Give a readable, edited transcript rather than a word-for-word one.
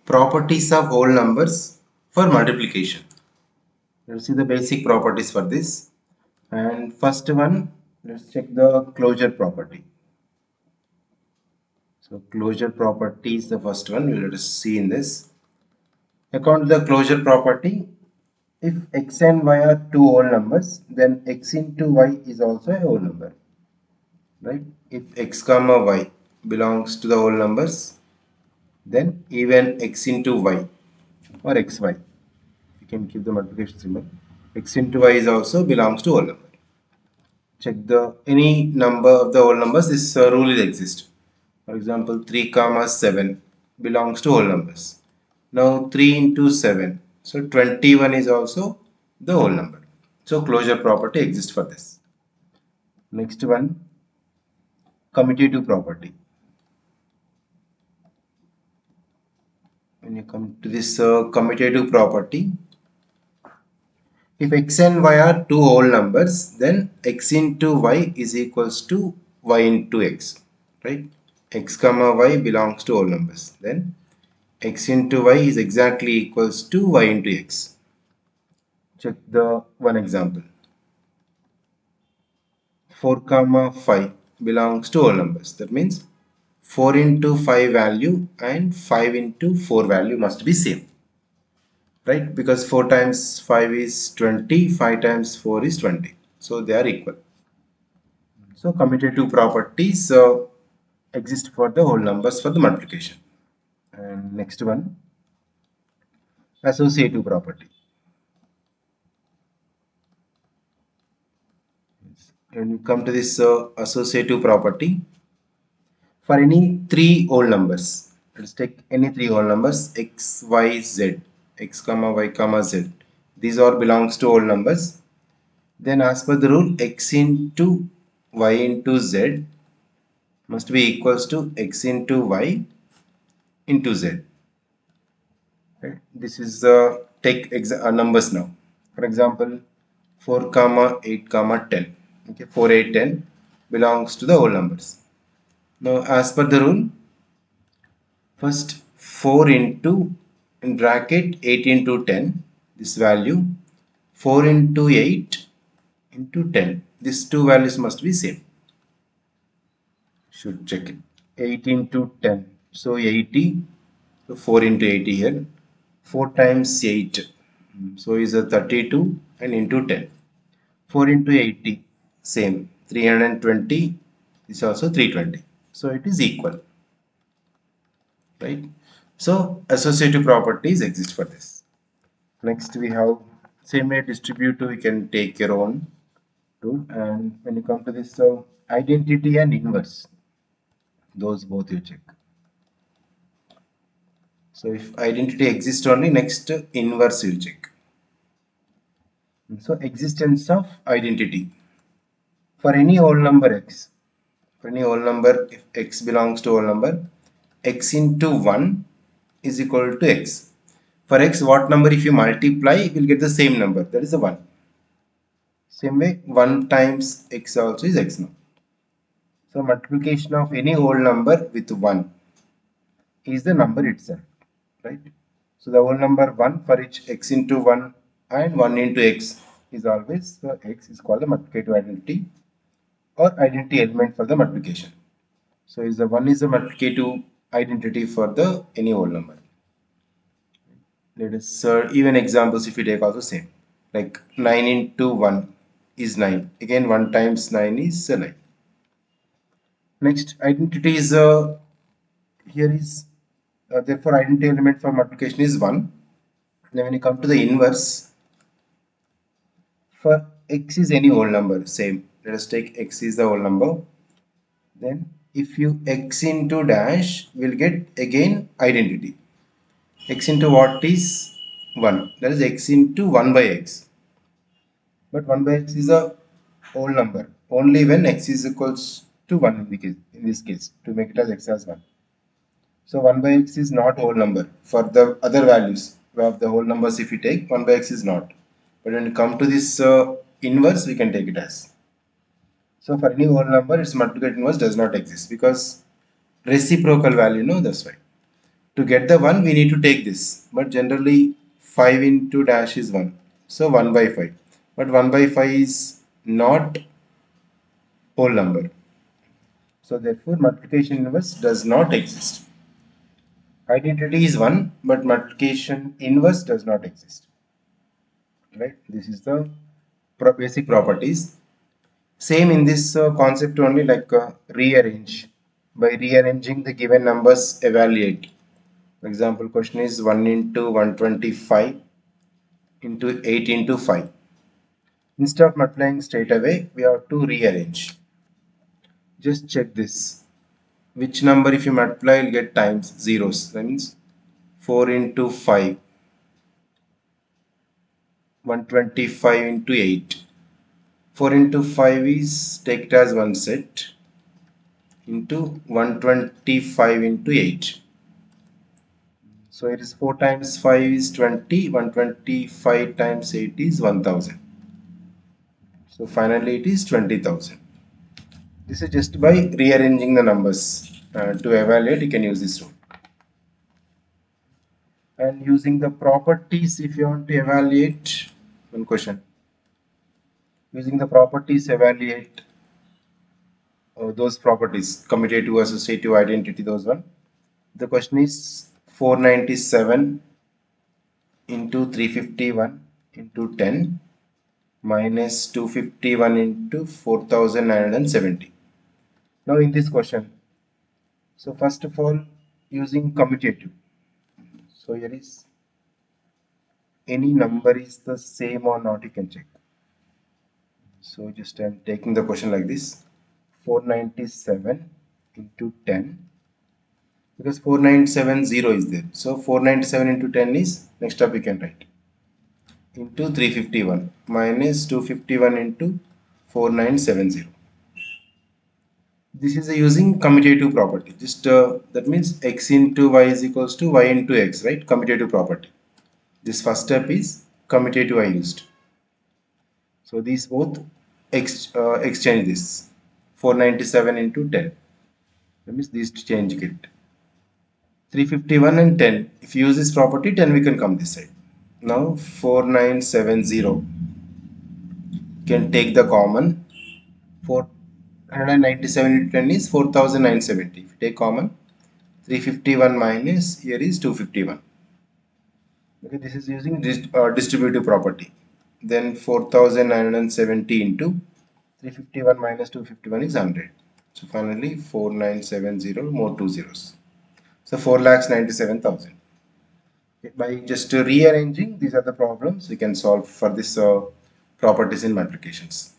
properties of whole numbers for multiplication. Let's see the basic properties for this. And first one, let's check the closure property. So closure property is the first one. We'll let us see in this. According to the closure property, if x and y are two whole numbers, then x into y is also a whole number, right? If x comma y belongs to the whole numbers, then even x into y or xy, you can keep the multiplication symbol. X into y is also belongs to whole number. Check the any number of the whole numbers. This rule will exist. For example, 3 comma 7 belongs to whole numbers. Now 3 into 7. So 21 is also the whole number. So closure property exists for this. Next one, commutative property. When you come to this commutative property, if x and y are two whole numbers, then x into y is equals to y into x, right? X comma y belongs to whole numbers. Then x into y is exactly equals to y into x. Check the one example. 4 comma 5 belongs to whole numbers. That means 4 into 5 value and 5 into 4 value must be same, right? Because 4 times 5 is 20, 5 times 4 is 20. So they are equal. So commutative properties exist for the whole numbers for the multiplication. And next one, associative property. When you come to this associative property, for any three whole numbers, let's take any three whole numbers x, y, z, x comma y comma z. These all belongs to whole numbers. Then as per the rule, x into y into z must be equals to x into y into z. Right? This is take numbers now. For example, 4 comma 8 comma 10. Okay, 4, 8, 10 belongs to the whole numbers. Now as per the rule, first 4 into in bracket 8 into 10, this value 4 into 8 into 10. These two values must be same. Should check it. 8 into 10. So 80. So 4 into 80 here. 4 times 8. So is a 32 and into 10. 4 into 80. Same. 320 is also 320. So it is equal. Right. So associative properties exist for this. Next we have same way distributive. You can take your own rule. And when you come to this identity and inverse, those both you check. So if identity exists only, next inverse you check. So existence of identity for any whole number x. For any whole number, if x belongs to whole number, x into 1 is equal to x. For x, what number if you multiply, you will get the same number, that is the 1. Same way, 1 times x also is x now. So multiplication of any whole number with 1 is the number itself, right? So the whole number 1 for each x into 1 and 1 into x is always the x is called the multiplicative identity or identity element for the multiplication. So is the 1 is the multiplicative identity for the any whole number. Let us even examples if we take also same, like 9 into 1 is 9. Again 1 times 9 is 9. Next identity is here is therefore identity element for multiplication is 1. Then when you come to the inverse, for x is any whole number, same. Let us take x is the whole number. Then if you x into dash, will get again identity. X into what is 1? That is x into 1 by x. But 1 by x is a whole number only when x is equals to 1 in this case, to make it as x as 1. So 1 by x is not whole number. For the other values of the whole numbers, if you take 1 by x is not. But when you come to this inverse, we can take it as. So for any whole number, its multiplicative inverse does not exist because reciprocal value, no, that's why. To get the 1, we need to take this. But generally, 5 into dash is 1. So 1 by 5. But 1 by 5 is not whole number. So therefore, multiplication inverse does not exist. Identity is 1, but multiplication inverse does not exist. Right? This is the basic properties. Same in this concept only, like rearrange. By rearranging the given numbers, evaluate. For example, question is 1 into 125 into 8 into 5. Instead of multiplying straight away, we have to rearrange. Just check this. Which number if you multiply, you'll get times zeros. That means 4 into 5, 125 into 8. 4 into 5 is, take it as one set, into 125 into 8. So it is 4 times 5 is 20, 125 times 8 is 1000. So finally it is 20,000. This is just by rearranging the numbers. To evaluate, you can use this rule. And using the properties, if you want to evaluate, one question. Using the properties, evaluate those properties, commutative, associative, identity, those one. The question is 497 into 351 into 10 minus 251 into 4970. Now in this question, so first of all, using commutative. So here is any number is the same or not, you can check. So just I'm taking the question like this, 497 into 10, because 4970 is there. So 497 into 10 is, next up we can write, into 351 minus 251 into 4970. This is using commutative property. Just that means x into y is equals to y into x, right? Commutative property. This first step is commutative I used. So these both exchange this 497 into 10. That means these change it 351 and 10. If you use this property, 10 we can come this side. Now 4970 can take the common. 497 into 10 is 4970. If you take common, 351 minus here is 251. Okay, this is using distributive property. Then 4970 into 351 minus 251 is 100. So finally 4970 more two zeros. So 4,97,000. By just rearranging, these are the problems we can solve for this properties in multiplications.